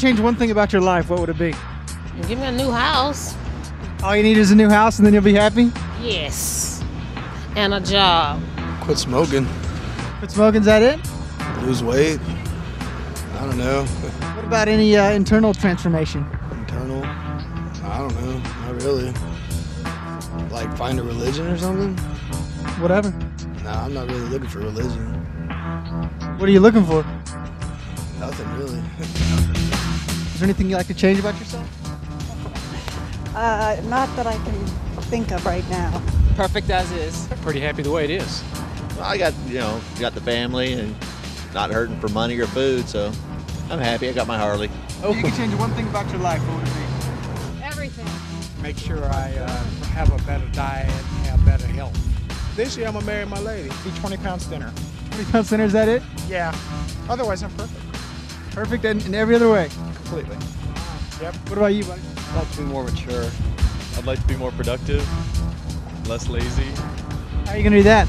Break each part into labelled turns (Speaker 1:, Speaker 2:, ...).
Speaker 1: change one thing about your life, what would it be?
Speaker 2: Give me a new house.
Speaker 1: All you need is a new house and then you'll be happy?
Speaker 2: Yes. And a job.
Speaker 3: Quit smoking.
Speaker 1: Quit smoking, is that it?
Speaker 3: Lose weight. I don't know.
Speaker 1: What about any internal transformation?
Speaker 3: Internal? I don't know. Not really. Like find a religion or something?
Speaker 1: Whatever.
Speaker 3: Nah, I'm not really looking for religion.
Speaker 1: What are you looking for?
Speaker 3: Nothing really.
Speaker 1: Is there anything you'd like to change about yourself?
Speaker 4: Not that I can think of right now.
Speaker 5: Perfect as is.
Speaker 6: Pretty happy the way it is.
Speaker 7: Well, I got, got the family and not hurting for money or food, so I'm happy. I got my Harley.
Speaker 1: If you could change one thing about your life, what would it be?
Speaker 2: Everything.
Speaker 6: Make sure I have a better diet and have better health.
Speaker 8: This year I'm gonna marry my lady.
Speaker 6: Be 20 pounds thinner.
Speaker 1: 20 pounds thinner, is that it?
Speaker 6: Yeah. Otherwise, I'm perfect.
Speaker 1: Perfect in every other way.
Speaker 6: Completely. Yep.
Speaker 1: What about you, buddy?
Speaker 9: I'd like to be more mature. I'd like to be more productive, less lazy.
Speaker 1: How are you going to do that?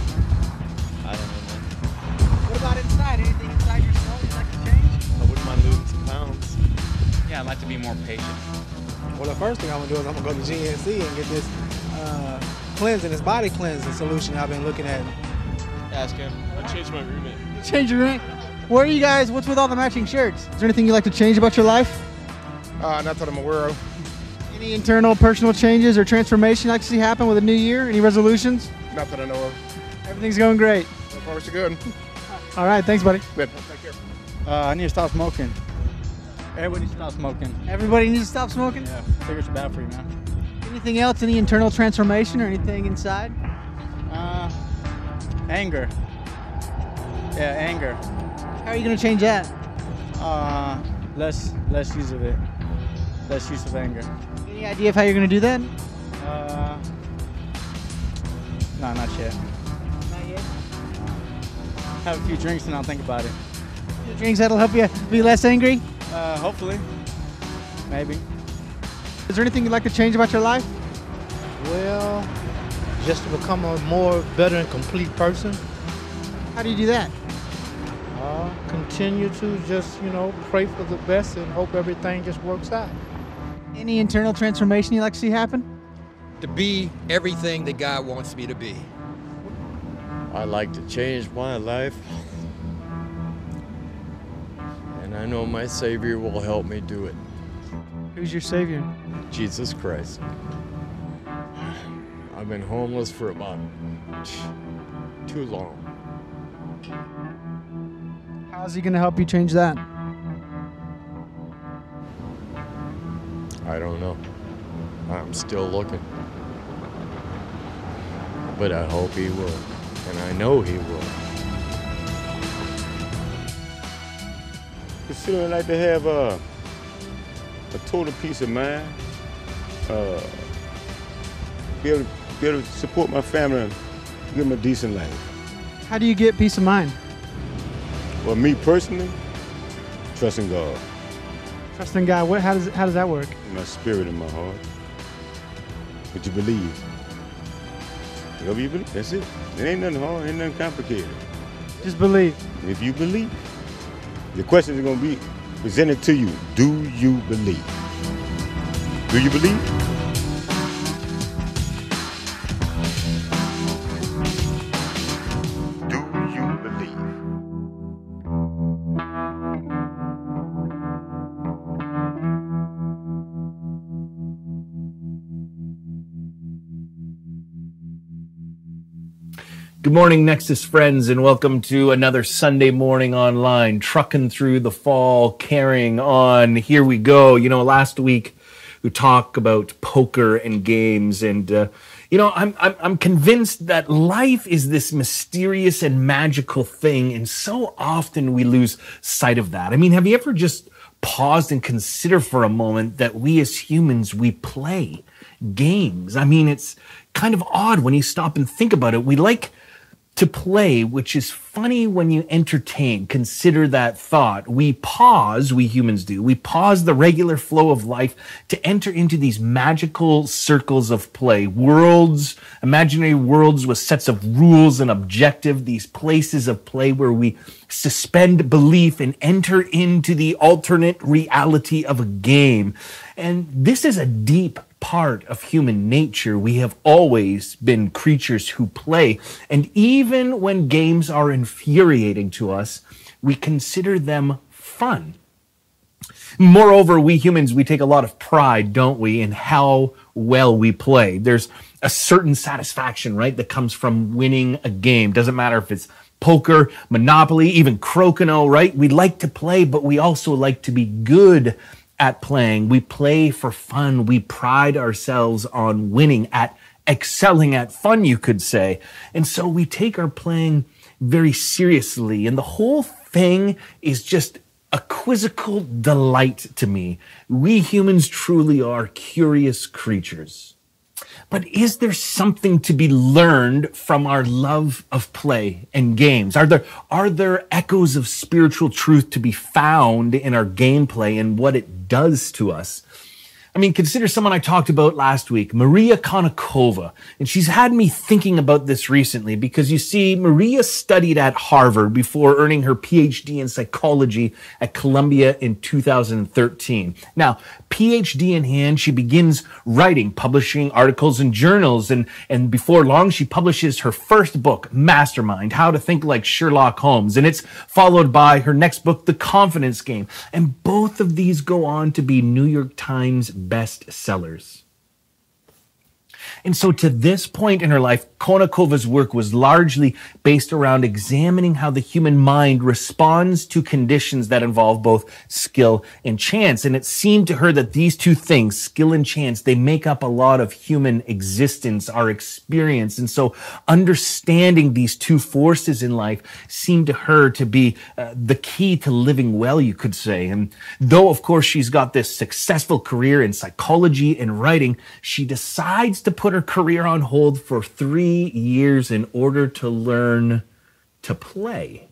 Speaker 9: I don't know, man.
Speaker 1: What about inside? Anything inside your soul you'd like to change?
Speaker 9: I wouldn't mind losing some pounds.
Speaker 5: Yeah, I'd like to be more patient.
Speaker 8: Well, the first thing I'm gonna do is I'm gonna go to GNC and get this this body cleansing solution I've been looking at.
Speaker 9: Ask him. I changed my roommate.
Speaker 1: Change your ring? Where are you guys? What's with all the matching shirts? Is there anything you'd like to change about your life?
Speaker 8: Not that I'm aware of.
Speaker 1: Any internal personal changes or transformation you'd like to see happen with a new year? Any resolutions?
Speaker 8: Not that I know of.
Speaker 1: Everything's going great.
Speaker 8: So far, so good.
Speaker 1: All right, thanks, buddy.
Speaker 8: Good. Take care.
Speaker 6: I need to stop smoking. Everybody needs to stop smoking.
Speaker 1: Everybody needs to stop smoking?
Speaker 6: Yeah, figure it's bad for you, man.
Speaker 1: Anything else? Any internal transformation or anything inside?
Speaker 6: Anger. Yeah, anger.
Speaker 1: How are you going to change that?
Speaker 6: Less use of it. Less use of anger.
Speaker 1: Any idea of how you're going to do that?
Speaker 6: No, not yet.
Speaker 1: Not yet.
Speaker 6: Have a few drinks and I'll think about it.
Speaker 1: Any drinks that'll help you be less angry?
Speaker 6: Hopefully. Maybe.
Speaker 1: Is there anything you'd like to change about your life?
Speaker 10: Well, just to become a more better and complete person.
Speaker 1: How do you do that?
Speaker 10: Continue to just, pray for the best and hope everything just works out.
Speaker 1: Any internal transformation you'd like to see happen?
Speaker 11: To be everything that God wants me to be.
Speaker 12: I like to change my life. And I know my Savior will help me do it.
Speaker 1: Who's your Savior?
Speaker 12: Jesus Christ. I've been homeless for about too long.
Speaker 1: How's he going to help you change that?
Speaker 12: I don't know. I'm still looking. But I hope he will. And I know he will.
Speaker 13: I'd still like to have a total peace of mind. Be able to support my family and give them a decent life.
Speaker 1: How do you get peace of mind?
Speaker 13: Well, me personally, trusting God.
Speaker 1: Trusting God. How does that work?
Speaker 13: My spirit and my heart. What you believe. Whatever you believe, that's it. It ain't nothing hard, ain't nothing complicated.
Speaker 1: Just believe.
Speaker 13: If you believe, the questions are going to be presented to you. Do you believe? Do you believe?
Speaker 14: Good morning, Nexus friends, and welcome to another Sunday morning online, trucking through the fall, carrying on. Here we go. Last week we talked about poker and games, and I'm convinced that life is this mysterious and magical thing, and so often we lose sight of that. I mean, have you ever just paused and considered for a moment that we as humans, we play games? I mean, it's kind of odd when you stop and think about it. We like to play, which is funny when you entertain. Consider that thought. We humans do, we pause the regular flow of life to enter into these magical circles of play. Worlds, imaginary worlds with sets of rules and objective, these places of play where we suspend belief and enter into the alternate reality of a game. And this is a deep part of human nature. We have always been creatures who play, and even when games are infuriating to us, we consider them fun. Moreover, we humans, we take a lot of pride, don't we, in how well we play. There's a certain satisfaction, right, that comes from winning a game. Doesn't matter if it's poker, Monopoly, even Crokinole, right? We like to play, but we also like to be good at playing. We play for fun. We pride ourselves on winning, at excelling at fun, you could say. And so we take our playing very seriously. And the whole thing is just a quizzical delight to me. We humans truly are curious creatures. But is there something to be learned from our love of play and games? Are there echoes of spiritual truth to be found in our gameplay and what it does to us? I mean, consider someone I talked about last week, Maria Konnikova. And she's had me thinking about this recently because, you see, Maria studied at Harvard before earning her PhD in psychology at Columbia in 2013. Now, PhD in hand, she begins writing, publishing articles in journals. And before long, she publishes her first book, Mastermind, How to Think Like Sherlock Holmes. And it's followed by her next book, The Confidence Game. And both of these go on to be New York Times bestsellers. And so to this point in her life, Konnikova's work was largely based around examining how the human mind responds to conditions that involve both skill and chance. And it seemed to her that these two things, skill and chance, they make up a lot of human existence, our experience. And so understanding these two forces in life seemed to her to be the key to living well, you could say. And though, of course, she's got this successful career in psychology and writing, she decides to put her career on hold for 3 years in order to learn to play.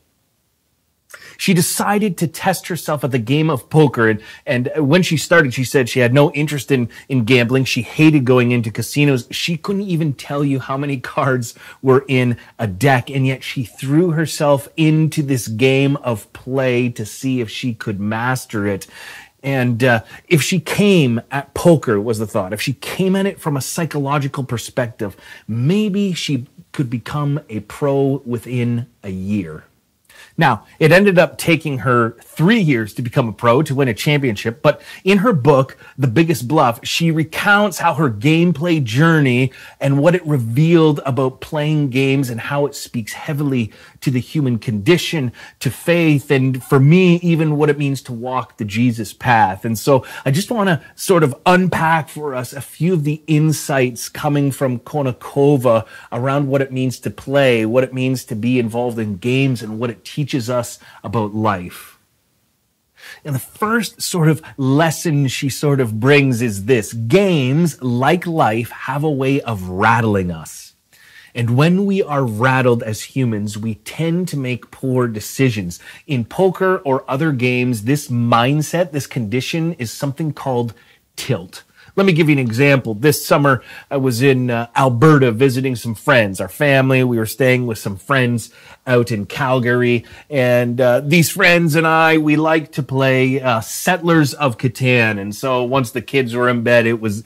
Speaker 14: She decided to test herself at the game of poker. And when she started, she said she had no interest in gambling. She hated going into casinos. She couldn't even tell you how many cards were in a deck. And yet she threw herself into this game of play to see if she could master it. And if she came at poker, was the thought, if she came at it from a psychological perspective, maybe she could become a pro within a year. Now, it ended up taking her 3 years to become a pro, to win a championship. But in her book, The Biggest Bluff, she recounts how her gameplay journey and what it revealed about playing games and how it speaks heavily to the human condition, to faith, and for me, even what it means to walk the Jesus path. And so I just want to sort of unpack for us a few of the insights coming from Konnikova around what it means to play, what it means to be involved in games, and what it teaches us about life. And the first sort of lesson she sort of brings is this: games, like life, have a way of rattling us. And when we are rattled as humans, we tend to make poor decisions. In poker or other games, this mindset, this condition is something called tilt. Let me give you an example. This summer, I was in Alberta visiting some friends, our family. We were staying with some friends out in Calgary. And these friends and I, we like to play Settlers of Catan. And so once the kids were in bed, it was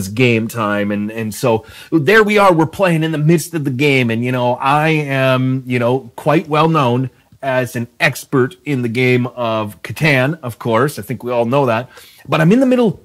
Speaker 14: game time. And so there we are, we're playing in the midst of the game. And, I am, quite well known as an expert in the game of Catan, of course. I think we all know that. But I'm in the middle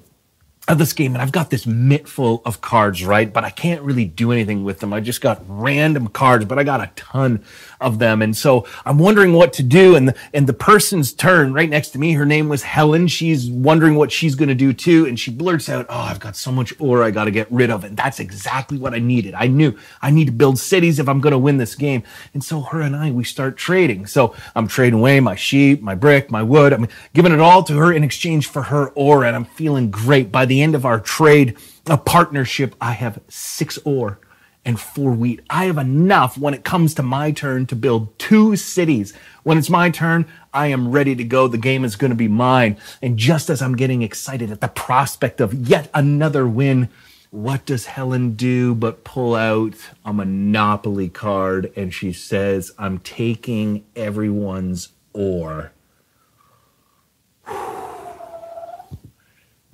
Speaker 14: of this game, and I've got this mitt full of cards, right? But I can't really do anything with them. I just got random cards, but I got a ton of them. And so I'm wondering what to do. And the person's turn right next to me, her name was Helen. She's wondering what she's going to do too. And she blurts out, "Oh, I've got so much ore I got to get rid of." And that's exactly what I needed. I knew I need to build cities if I'm going to win this game. And so her and I, we start trading. So I'm trading away my sheep, my brick, my wood. I'm giving it all to her in exchange for her ore. And I'm feeling great. By the end of our trade, a partnership, I have 6 ore and 4 wheat. I have enough when it comes to my turn to build 2 cities. When it's my turn, I am ready to go. The game is going to be mine. And just as I'm getting excited at the prospect of yet another win, what does Helen do but pull out a Monopoly card, and she says, I'm taking everyone's ore.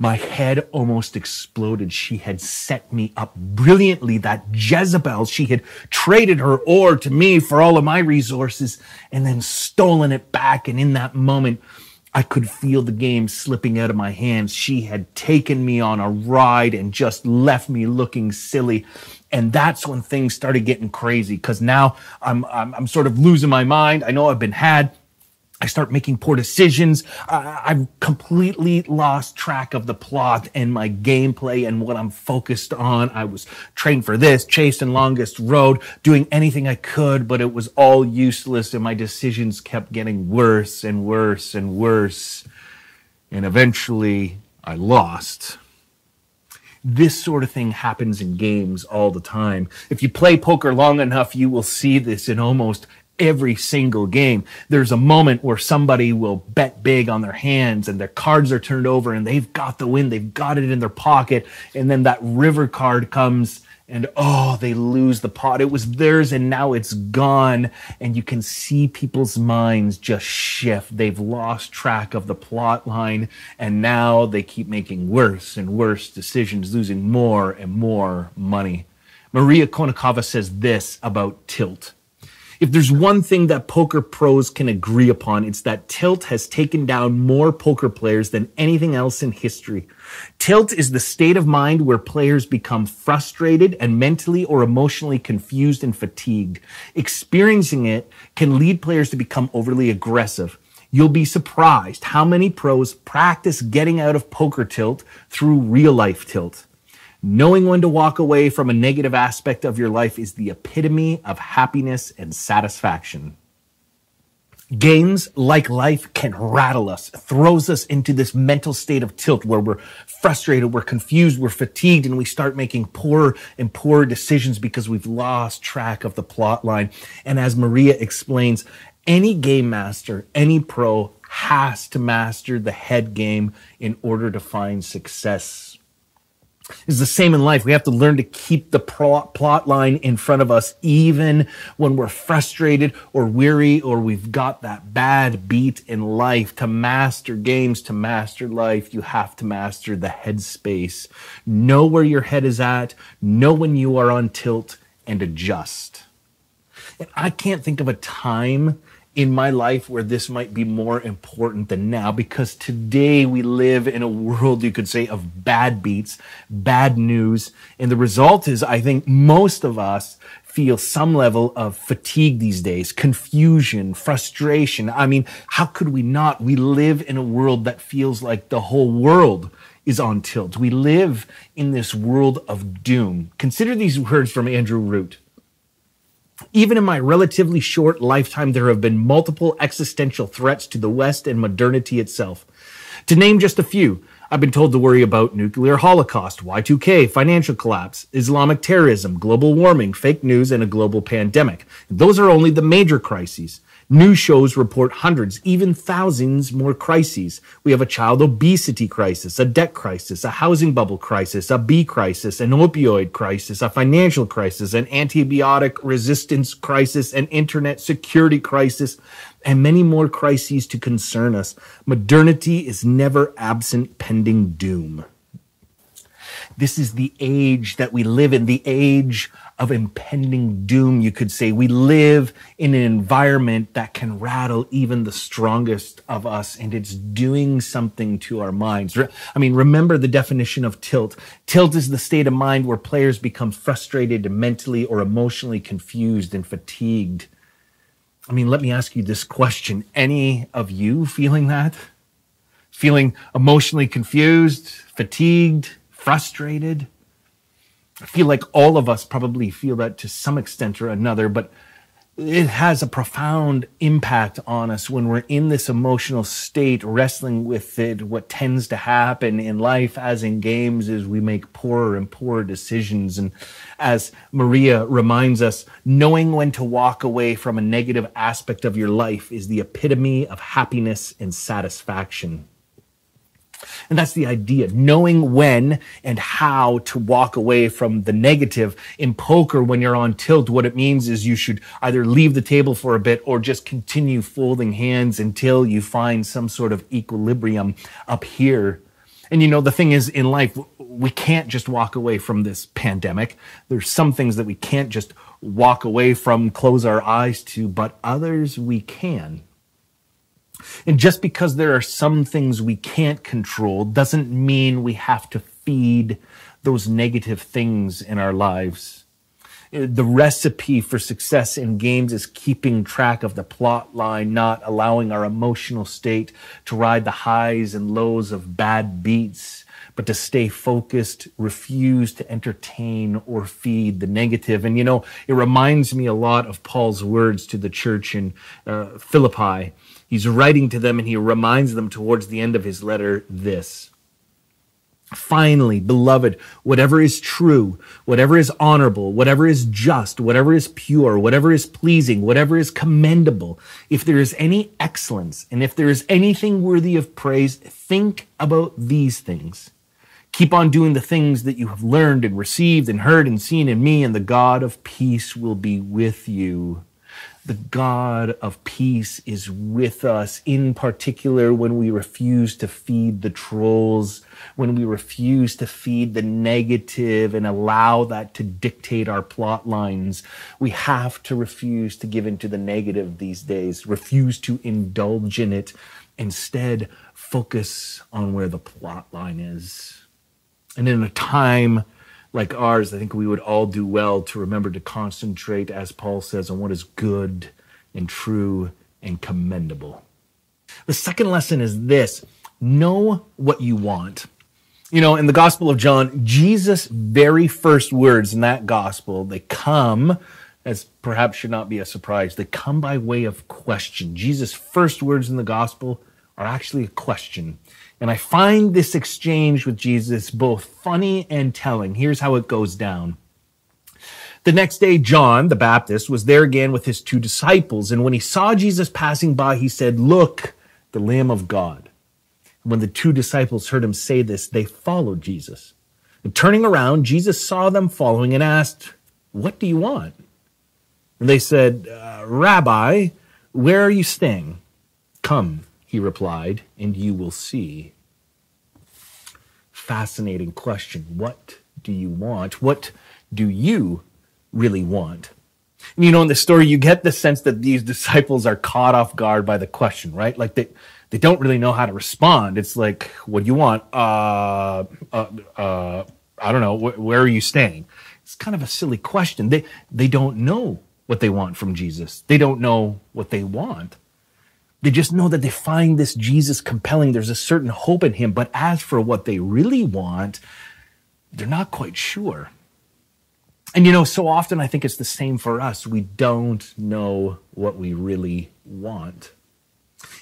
Speaker 14: My head almost exploded. She had set me up brilliantly. That Jezebel, she had traded her ore to me for all of my resources and then stolen it back. And in that moment, I could feel the game slipping out of my hands. She had taken me on a ride and just left me looking silly. And that's when things started getting crazy, because now I'm sort of losing my mind. I know I've been had. I start making poor decisions. I've completely lost track of the plot and my gameplay and what I'm focused on. I was trained for this, chasing longest road, doing anything I could, but it was all useless, and my decisions kept getting worse and worse and worse. And eventually, I lost. This sort of thing happens in games all the time. If you play poker long enough, you will see this in almost every single game. There's a moment where somebody will bet big on their hands and their cards are turned over and they've got the win. They've got it in their pocket. And then that river card comes and they lose the pot. It was theirs and now it's gone. And you can see people's minds just shift. They've lost track of the plot line and now they keep making worse and worse decisions, losing more and more money. Maria Konnikova says this about tilt. If there's one thing that poker pros can agree upon, it's that tilt has taken down more poker players than anything else in history. Tilt is the state of mind where players become frustrated and mentally or emotionally confused and fatigued. Experiencing it can lead players to become overly aggressive. You'll be surprised how many pros practice getting out of poker tilt through real life tilt. Knowing when to walk away from a negative aspect of your life is the epitome of happiness and satisfaction. Games, like life, can rattle us, throws us into this mental state of tilt where we're frustrated, we're confused, we're fatigued, and we start making poorer and poorer decisions because we've lost track of the plot line. And as Maria explains, any game master, any pro has to master the head game in order to find success. It's the same in life. We have to learn to keep the plot line in front of us even when we're frustrated or weary or we've got that bad beat in life. To master games, to master life, you have to master the headspace. Know where your head is at, know when you are on tilt, and adjust. And I can't think of a time in my life where this might be more important than now, because today we live in a world, you could say, of bad beats, bad news. And the result is, I think most of us feel some level of fatigue these days, confusion, frustration. I mean, how could we not? We live in a world that feels like the whole world is on tilt. We live in this world of doom. Consider these words from Andrew Root. Even in my relatively short lifetime, there have been multiple existential threats to the West and modernity itself. To name just a few, I've been told to worry about nuclear holocaust, Y2K, financial collapse, Islamic terrorism, global warming, fake news, and a global pandemic. Those are only the major crises. News shows report hundreds, even thousands more crises. We have a child obesity crisis, a debt crisis, a housing bubble crisis, a bee crisis, an opioid crisis, a financial crisis, an antibiotic resistance crisis, an internet security crisis, and many more crises to concern us. Modernity is never absent pending doom. This is the age that we live in, the age of impending doom, you could say. We live in an environment that can rattle even the strongest of us, and it's doing something to our minds. I mean, remember the definition of tilt. Tilt is the state of mind where players become frustrated and mentally or emotionally confused and fatigued. I mean, let me ask you this question. Any of you feeling that? Feeling emotionally confused, fatigued, frustrated? I feel like all of us probably feel that to some extent or another, but it has a profound impact on us when we're in this emotional state, wrestling with it. What tends to happen in life, as in games, is we make poorer and poorer decisions. And as Maria reminds us, knowing when to walk away from a negative aspect of your life is the epitome of happiness and satisfaction. And that's the idea, knowing when and how to walk away from the negative. In poker, when you're on tilt, what it means is you should either leave the table for a bit or just continue folding hands until you find some sort of equilibrium up here. And the thing is, in life, we can't just walk away from this pandemic. There's some things that we can't just walk away from, close our eyes to, but others we can. And just because there are some things we can't control doesn't mean we have to feed those negative things in our lives. The recipe for success in games is keeping track of the plot line, not allowing our emotional state to ride the highs and lows of bad beats, but to stay focused, refuse to entertain or feed the negative. And it reminds me a lot of Paul's words to the church in Philippi. He's writing to them and he reminds them towards the end of his letter this: finally, beloved, whatever is true, whatever is honorable, whatever is just, whatever is pure, whatever is pleasing, whatever is commendable, if there is any excellence and if there is anything worthy of praise, think about these things. Keep on doing the things that you have learned and received and heard and seen in me, and the God of peace will be with you. The God of peace is with us, in particular when we refuse to feed the trolls, when we refuse to feed the negative and allow that to dictate our plot lines. We have to refuse to give into the negative these days, refuse to indulge in it, instead focus on where the plot line is. And in a time like ours, I think we would all do well to remember to concentrate, as Paul says, on what is good and true and commendable. The second lesson is this: know what you want. In the Gospel of John, Jesus' very first words in that gospel, they come, as perhaps should not be a surprise, they come by way of question. Jesus' first words in the gospel are actually a question. And I find this exchange with Jesus both funny and telling. Here's how it goes down. The next day, John the Baptist was there again with his 2 disciples. And when he saw Jesus passing by, he said, "Look, the Lamb of God." When the 2 disciples heard him say this, they followed Jesus. And turning around, Jesus saw them following and asked, "What do you want?" And they said, "Rabbi, where are you staying?" "Come," he replied, "and you will see." Fascinating question. What do you want? What do you really want? And in the story, you get the sense that these disciples are caught off guard by the question, right? Like they don't really know how to respond. It's like, "What do you want?" I don't know. Where are you staying? It's kind of a silly question. They don't know what they want from Jesus. They don't know what they want. They just know that they find this Jesus compelling. There's a certain hope in him. But as for what they really want, they're not quite sure. And so often I think it's the same for us. We don't know what we really want.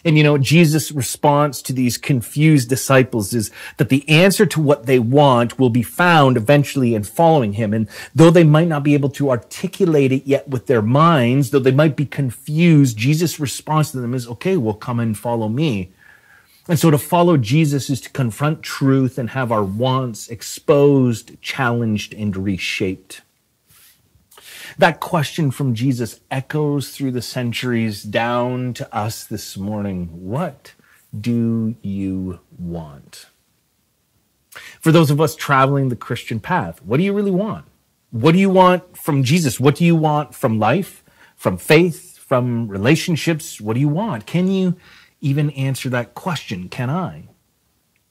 Speaker 14: And Jesus' response to these confused disciples is that the answer to what they want will be found eventually in following him. And though they might not be able to articulate it yet with their minds, though they might be confused, Jesus' response to them is, "Okay, well, come and follow me." And so to follow Jesus is to confront truth and have our wants exposed, challenged, and reshaped. That question from Jesus echoes through the centuries down to us this morning. What do you want? For those of us traveling the Christian path, what do you really want? What do you want from Jesus? What do you want from life, from faith, from relationships? What do you want? Can you even answer that question? Can I?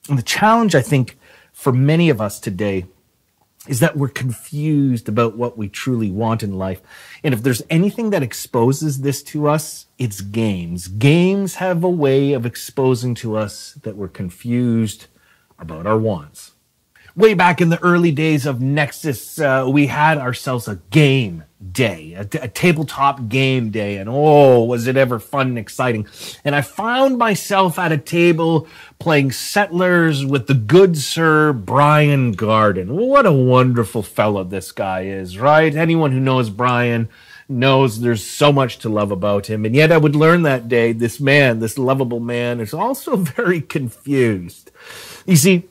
Speaker 14: And the challenge, I think, for many of us today is that we're confused about what we truly want in life. And if there's anything that exposes this to us, it's games. Games have a way of exposing to us that we're confused about our wants. Way back in the early days of Nexus, we had ourselves a game day, a tabletop game day, and oh, was it ever fun and exciting. And I found myself at a table playing Settlers with the good Sir Brian Garden. What a wonderful fellow this guy is, right? Anyone who knows Brian knows there's so much to love about him. And yet I would learn that day, this man, this lovable man, is also very confused. You see,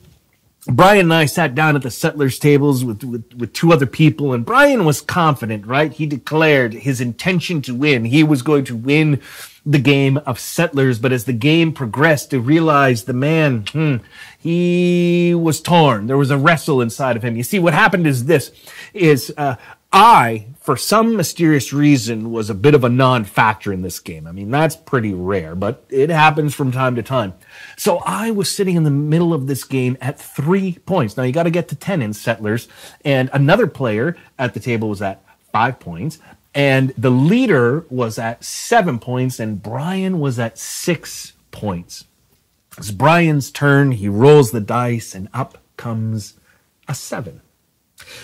Speaker 14: Brian and I sat down at the Settlers tables with two other people, and Brian was confident, right? He declared his intention to win. He was going to win the game of Settlers, but as the game progressed, to realize the man, he was torn. There was a wrestle inside of him. You see, what happened is this, I, for some mysterious reason, was a bit of a non-factor in this game. I mean, that's pretty rare, but it happens from time to time. So I was sitting in the middle of this game at 3 points. Now, you got to get to 10 in Settlers, and another player at the table was at 5 points, and the leader was at 7 points, and Brian was at 6 points. It's Brian's turn. He rolls the dice, and up comes a 7.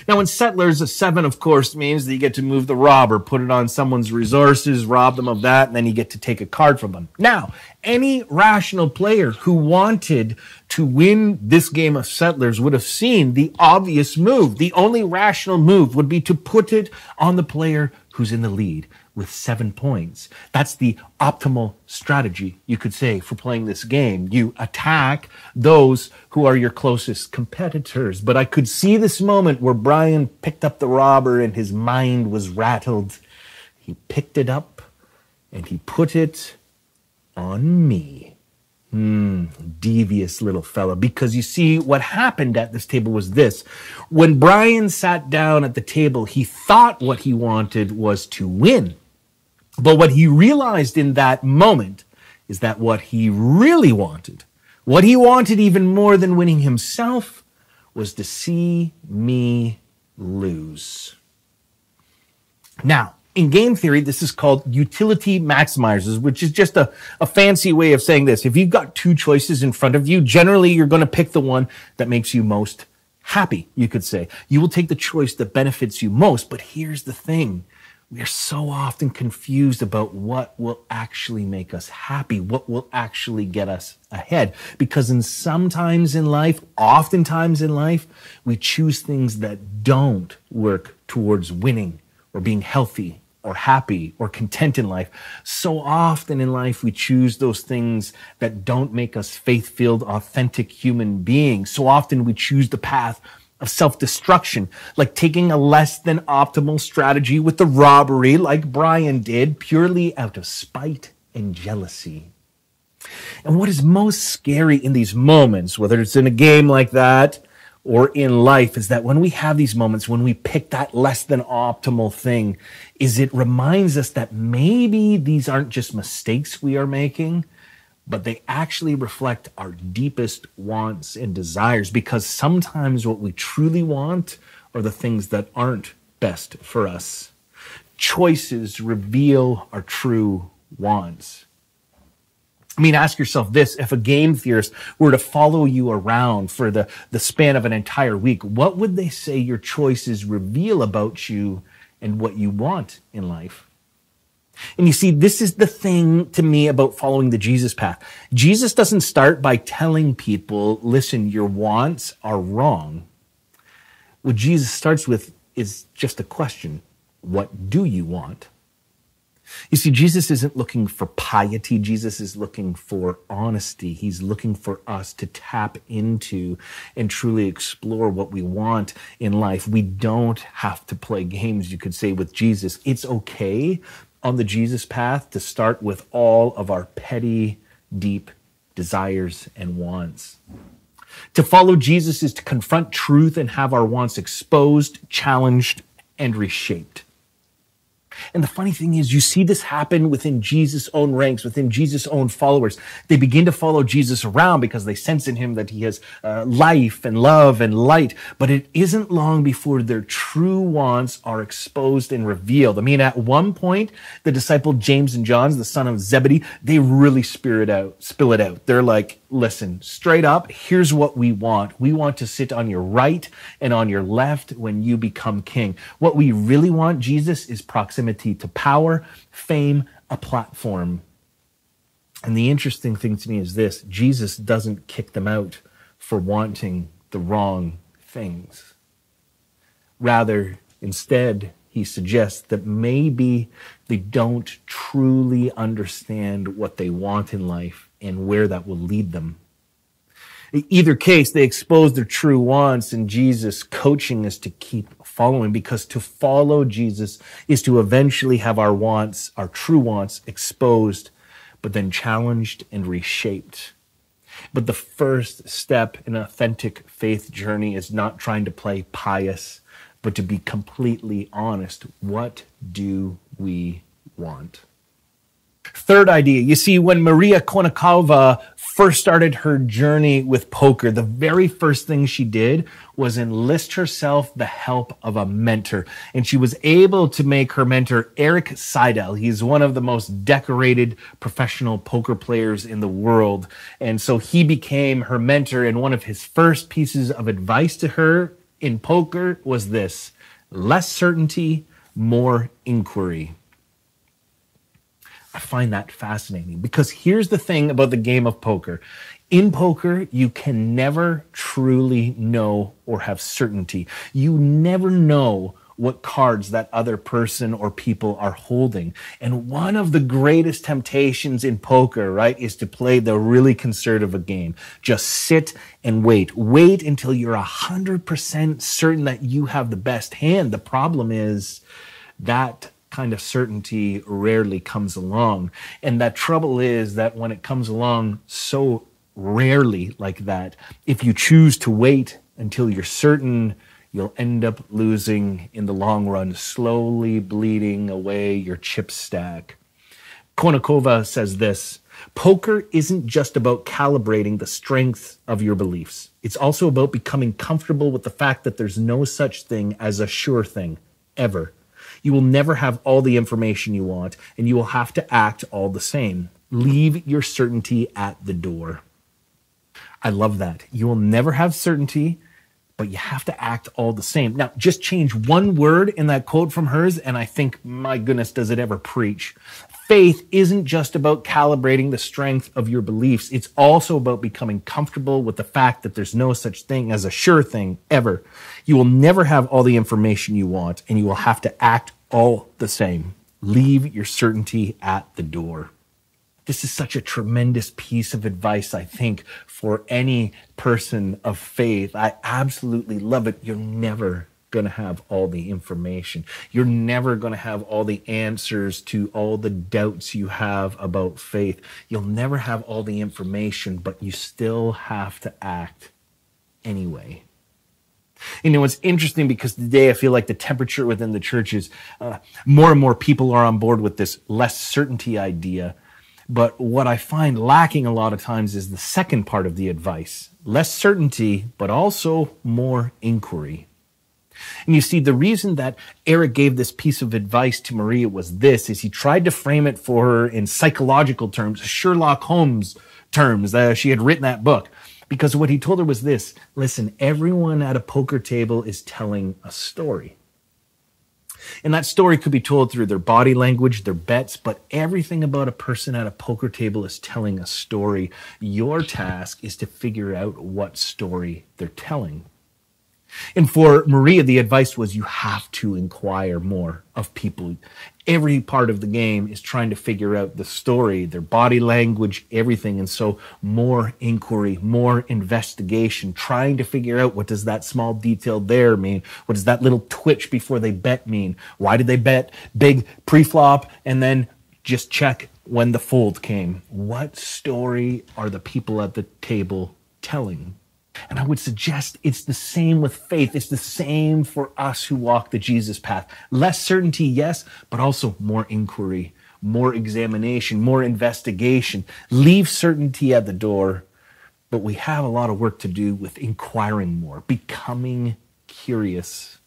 Speaker 14: Now, in Settlers, a 7, of course, means that you get to move the robber, put it on someone's resources, rob them of that, and then you get to take a card from them. Now, any rational player who wanted to win this game of Settlers would have seen the obvious move. The only rational move would be to put it on the player who's in the lead with 7 points. That's the optimal strategy, you could say, for playing this game. You attack those who are your closest competitors. But I could see this moment where Brian picked up the robber and his mind was rattled. He picked it up and he put it on me. Devious little fella. Because you see, what happened at this table was this. When Brian sat down at the table, he thought what he wanted was to win. But what he realized in that moment is that what he really wanted, what he wanted even more than winning himself, was to see me lose. Now, in game theory, this is called utility maximizers, which is just a fancy way of saying this. If you've got two choices in front of you, generally you're going to pick the one that makes you most happy, you could say. You will take the choice that benefits you most. But here's the thing. We are so often confused about what will actually make us happy, what will actually get us ahead. Because oftentimes in life, we choose things that don't work towards winning or being healthy or happy or content in life. So often in life, we choose those things that don't make us faith-filled, authentic human beings. So often we choose the path of self-destruction, like taking a less than optimal strategy with the robbery like Brian did, purely out of spite and jealousy. And what is most scary in these moments, whether it's in a game like that or in life, is that when we have these moments, when we pick that less than optimal thing, is it reminds us that maybe these aren't just mistakes we are making, but they actually reflect our deepest wants and desires, because sometimes what we truly want are the things that aren't best for us. Choices reveal our true wants. I mean, ask yourself this. If a game theorist were to follow you around for the span of an entire week, what would they say your choices reveal about you and what you want in life? And you see, this is the thing to me about following the Jesus path. Jesus doesn't start by telling people, listen, your wants are wrong. What Jesus starts with is just a question. What do you want? You see, Jesus isn't looking for piety. Jesus is looking for honesty. He's looking for us to tap into and truly explore what we want in life. We don't have to play games, you could say, with Jesus. It's okay on the Jesus path to start with all of our petty, deep desires and wants. To follow Jesus is to confront truth and have our wants exposed, challenged, and reshaped. And the funny thing is, you see this happen within Jesus' own ranks, within Jesus' own followers. They begin to follow Jesus around because they sense in him that he has life and love and light. But it isn't long before their true wants are exposed and revealed. I mean, at one point, the disciple James and John, the son of Zebedee, they really spill it out. They're like, listen, straight up, here's what we want. We want to sit on your right and on your left when you become king. What we really want, Jesus, is proximity to power, fame, a platform. And the interesting thing to me is this: Jesus doesn't kick them out for wanting the wrong things. Rather, instead, he suggests that maybe they don't truly understand what they want in life and where that will lead them. In either case, they expose their true wants, and Jesus' coaching is to keep following, because to follow Jesus is to eventually have our wants, our true wants, exposed, but then challenged and reshaped. But the first step in an authentic faith journey is not trying to play pious, but to be completely honest. What do we want? Third idea, you see, when Maria Konnikova first started her journey with poker, the very first thing she did was enlist herself the help of a mentor. And she was able to make her mentor Eric Seidel. He's one of the most decorated professional poker players in the world. And so he became her mentor. And one of his first pieces of advice to her in poker was this: less certainty, more inquiry. I find that fascinating, because here's the thing about the game of poker. In poker, you can never truly know or have certainty. You never know what cards that other person or people are holding. And one of the greatest temptations in poker, right, is to play the really conservative game. Just sit and wait. Wait until you're 100% certain that you have the best hand. The problem is that kind of certainty rarely comes along. And that trouble is that when it comes along so rarely like that, if you choose to wait until you're certain, you'll end up losing in the long run, slowly bleeding away your chip stack. Konnikova says this: poker isn't just about calibrating the strength of your beliefs. It's also about becoming comfortable with the fact that there's no such thing as a sure thing, ever. You will never have all the information you want, and you will have to act all the same. Leave your certainty at the door. I love that. You will never have certainty, but you have to act all the same. Now, just change one word in that quote from hers, and I think, my goodness, does it ever preach. Faith isn't just about calibrating the strength of your beliefs. It's also about becoming comfortable with the fact that there's no such thing as a sure thing, ever. You will never have all the information you want, and you will have to act all the same. Leave your certainty at the door. This is such a tremendous piece of advice, I think, for any person of faith. I absolutely love it. You're never going to have all the information. You're never going to have all the answers to all the doubts you have about faith. You'll never have all the information, but you still have to act anyway. You know, it's interesting because today I feel like the temperature within the church is more and more people are on board with this less certainty idea. But what I find lacking a lot of times is the second part of the advice: less certainty, but also more inquiry. And you see, the reason that Eric gave this piece of advice to Maria was this: is he tried to frame it for her in psychological terms, Sherlock Holmes terms. She had written that book. Because what he told her was this: listen, everyone at a poker table is telling a story. And that story could be told through their body language, their bets, but everything about a person at a poker table is telling a story. Your task is to figure out what story they're telling. And for Maria, the advice was you have to inquire more of people. Every part of the game is trying to figure out the story, their body language, everything. And so more inquiry, more investigation, trying to figure out, what does that small detail there mean? What does that little twitch before they bet mean? Why did they bet big pre-flop and then just check when the fold came? What story are the people at the table telling? And I would suggest it's the same with faith. It's the same for us who walk the Jesus path. Less certainty, yes, but also more inquiry, more examination, more investigation. Leave certainty at the door, but we have a lot of work to do with inquiring more, becoming curious.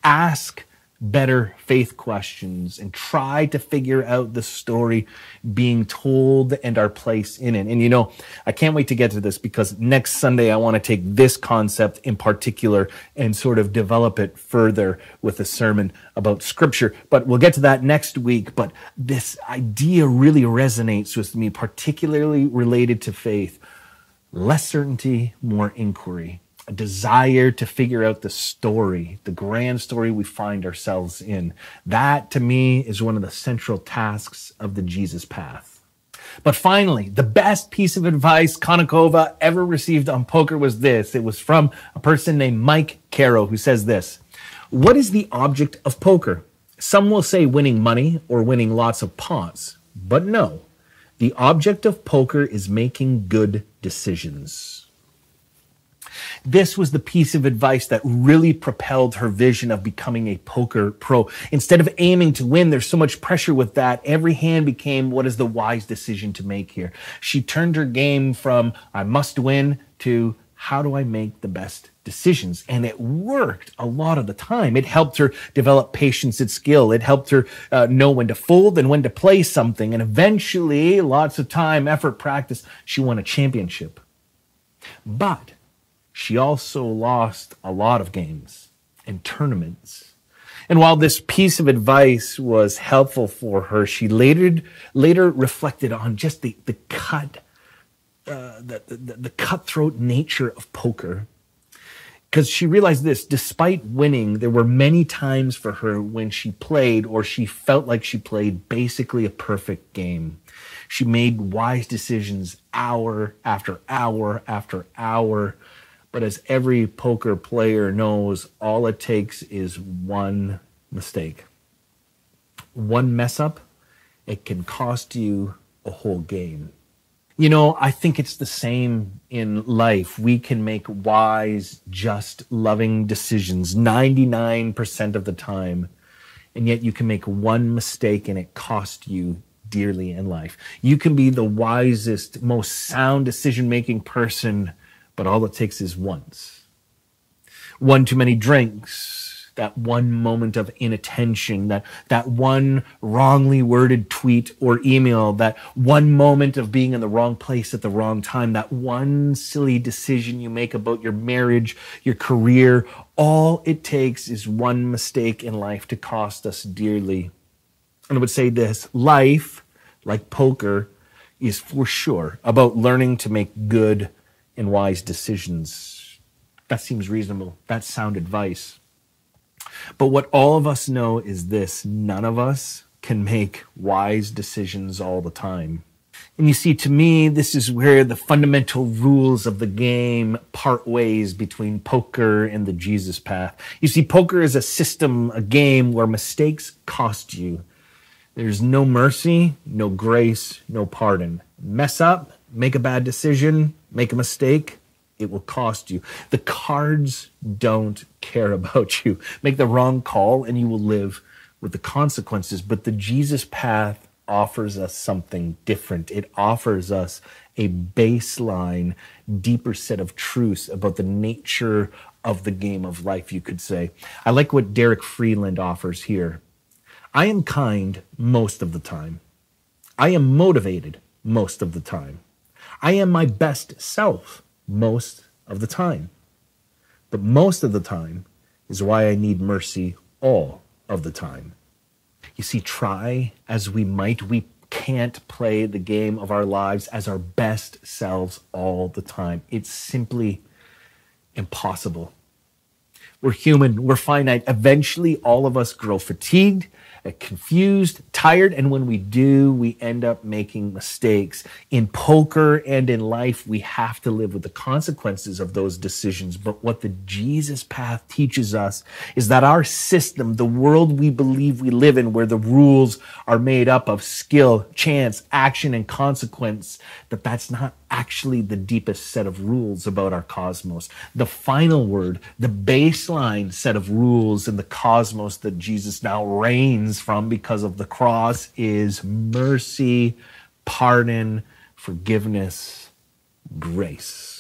Speaker 14: Ask better faith questions and try to figure out the story being told and our place in it. And you know, I can't wait to get to this because next Sunday I want to take this concept in particular and sort of develop it further with a sermon about scripture. But we'll get to that next week. But this idea really resonates with me, particularly related to faith. Less certainty, more inquiry. A desire to figure out the story, the grand story we find ourselves in. That, to me, is one of the central tasks of the Jesus path. But finally, the best piece of advice Konnikova ever received on poker was this. It was from a person named Mike Caro, who says this: what is the object of poker? Some will say winning money or winning lots of pots, but no. The object of poker is making good decisions. This was the piece of advice that really propelled her vision of becoming a poker pro. Instead of aiming to win, there's so much pressure with that. Every hand became, what is the wise decision to make here? She turned her game from, I must win, to, how do I make the best decisions? And it worked a lot of the time. It helped her develop patience and skill. It helped her know when to fold and when to play something. And eventually, lots of time, effort, practice, she won a championship. But she also lost a lot of games and tournaments. And while this piece of advice was helpful for her, she later reflected on just the cutthroat nature of poker. Because she realized this: despite winning, there were many times for her when she played, or she felt like she played, basically a perfect game. She made wise decisions hour after hour after hour. But as every poker player knows, all it takes is one mistake. One mess up, it can cost you a whole game. You know, I think it's the same in life. We can make wise, just, loving decisions 99% of the time, and yet you can make one mistake and it costs you dearly in life. You can be the wisest, most sound decision-making person, but all it takes is once. One too many drinks, that one moment of inattention, that one wrongly worded tweet or email, that one moment of being in the wrong place at the wrong time, that one silly decision you make about your marriage, your career. All it takes is one mistake in life to cost us dearly. And I would say this: life, like poker, is for sure about learning to make good and wise decisions. That seems reasonable. That's sound advice. But what all of us know is this: none of us can make wise decisions all the time. And you see, to me, this is where the fundamental rules of the game part ways between poker and the Jesus path. You see, poker is a system, a game where mistakes cost you. There's no mercy, no grace, no pardon. Mess up, make a bad decision, make a mistake, it will cost you. The cards don't care about you. Make the wrong call and you will live with the consequences. But the Jesus path offers us something different. It offers us a baseline, deeper set of truths about the nature of the game of life, you could say. I like what Derek Freeland offers here. I am kind most of the time. I am motivated most of the time. I am my best self most of the time. But most of the time is why I need mercy all of the time. You see, try as we might, we can't play the game of our lives as our best selves all the time. It's simply impossible. We're human, we're finite. Eventually, all of us grow fatigued, confused, tired, and when we do, we end up making mistakes. In poker and in life, we have to live with the consequences of those decisions. But what the Jesus path teaches us is that our system, the world we believe we live in, where the rules are made up of skill, chance, action, and consequence, that's not actually the deepest set of rules about our cosmos. The final word, the baseline set of rules in the cosmos that Jesus now reigns from because of the cross is mercy, pardon, forgiveness, grace.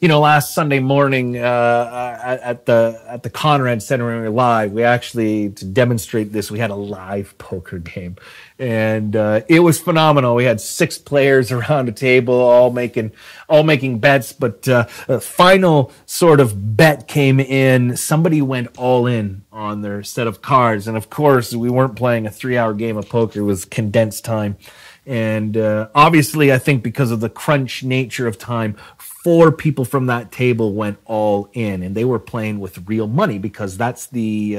Speaker 14: You know, last Sunday morning at the Conrad Center when we were live, we actually, to demonstrate this, we had a live poker game. And it was phenomenal. We had 6 players around a table, all making bets. But a final sort of bet came in. Somebody went all in on their set of cards. And of course, we weren't playing a 3-hour game of poker. It was condensed time. And obviously, I think because of the crunch nature of time, 4 people from that table went all in, and they were playing with real money because that's the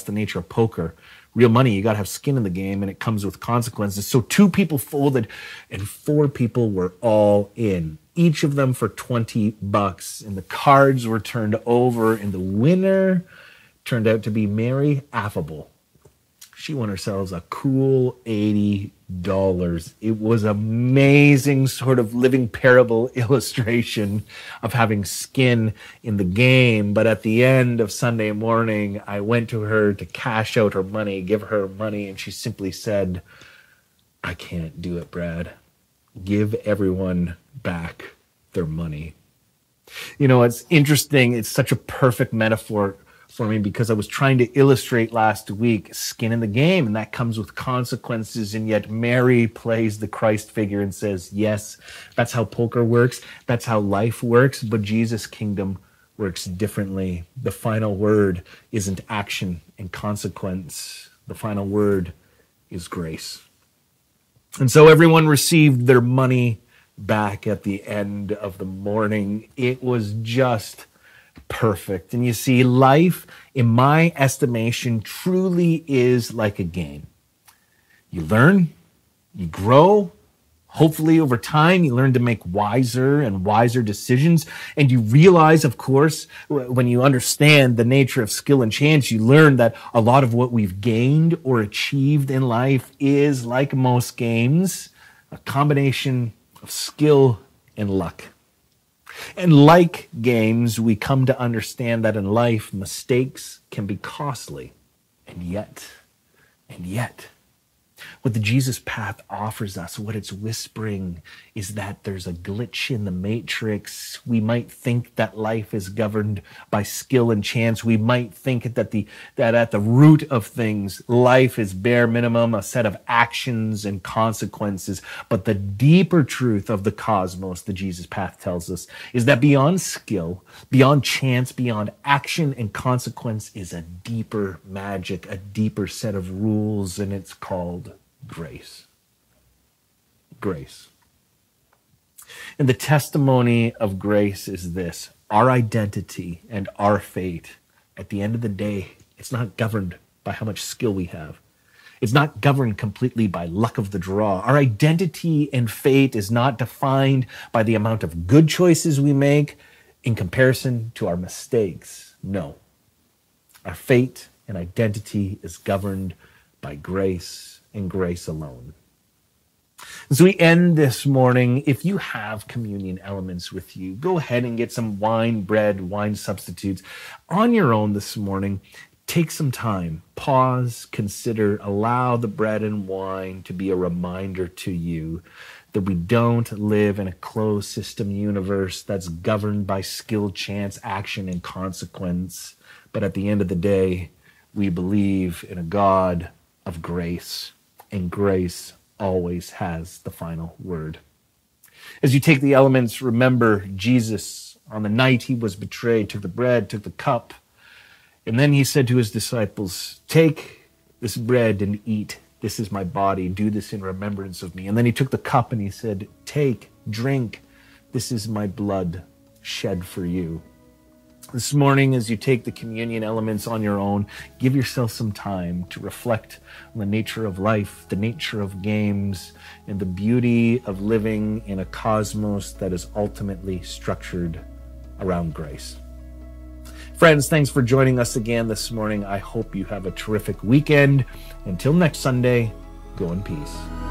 Speaker 14: nature of poker. Real money, you got to have skin in the game, and it comes with consequences. So 2 people folded, and 4 people were all in, each of them for $20. And the cards were turned over, and the winner turned out to be Mary Affable. She won herself a cool $80. It was amazing sort of living parable illustration of having skin in the game. But at the end of Sunday morning, I went to her to cash out her money, give her money, and she simply said, "I can't do it, Brad. Give everyone back their money." You know, it's interesting. It's such a perfect metaphor for me because I was trying to illustrate last week skin in the game, and that comes with consequences. And yet Mary plays the Christ figure and says, yes, that's how poker works. That's how life works. But Jesus' kingdom works differently. The final word isn't action and consequence. The final word is grace. And so everyone received their money back at the end of the morning. It was just perfect. And you see, life, in my estimation, truly is like a game. You learn, you grow. Hopefully, over time, you learn to make wiser and wiser decisions. And you realize, of course, when you understand the nature of skill and chance, you learn that a lot of what we've gained or achieved in life is, like most games, a combination of skill and luck. And like games, we come to understand that in life, mistakes can be costly. And yet, what the Jesus path offers us, what it's whispering, is that there's a glitch in the matrix. We might think that life is governed by skill and chance. We might think that at the root of things, life is bare minimum, a set of actions and consequences. But the deeper truth of the cosmos, the Jesus path tells us, is that beyond skill, beyond chance, beyond action and consequence is a deeper magic, a deeper set of rules, and it's called grace. Grace. And the testimony of grace is this: our identity and our fate, at the end of the day, it's not governed by how much skill we have. It's not governed completely by luck of the draw. Our identity and fate is not defined by the amount of good choices we make in comparison to our mistakes. No. Our fate and identity is governed by grace and grace alone. As we end this morning, if you have communion elements with you, go ahead and get some wine, bread, wine substitutes on your own this morning. Take some time, pause, consider, allow the bread and wine to be a reminder to you that we don't live in a closed system universe that's governed by skill, chance, action, and consequence. But at the end of the day, we believe in a God of grace, and grace always has the final word. As you take the elements, remember Jesus, on the night he was betrayed, took the bread, took the cup, and then he said to his disciples, "Take this bread and eat. This is my body. Do this in remembrance of me." And then he took the cup and he said, "Take, drink. This is my blood shed for you." This morning, as you take the communion elements on your own, give yourself some time to reflect on the nature of life, the nature of games, and the beauty of living in a cosmos that is ultimately structured around grace. Friends, thanks for joining us again this morning. I hope you have a terrific weekend. Until next Sunday, go in peace.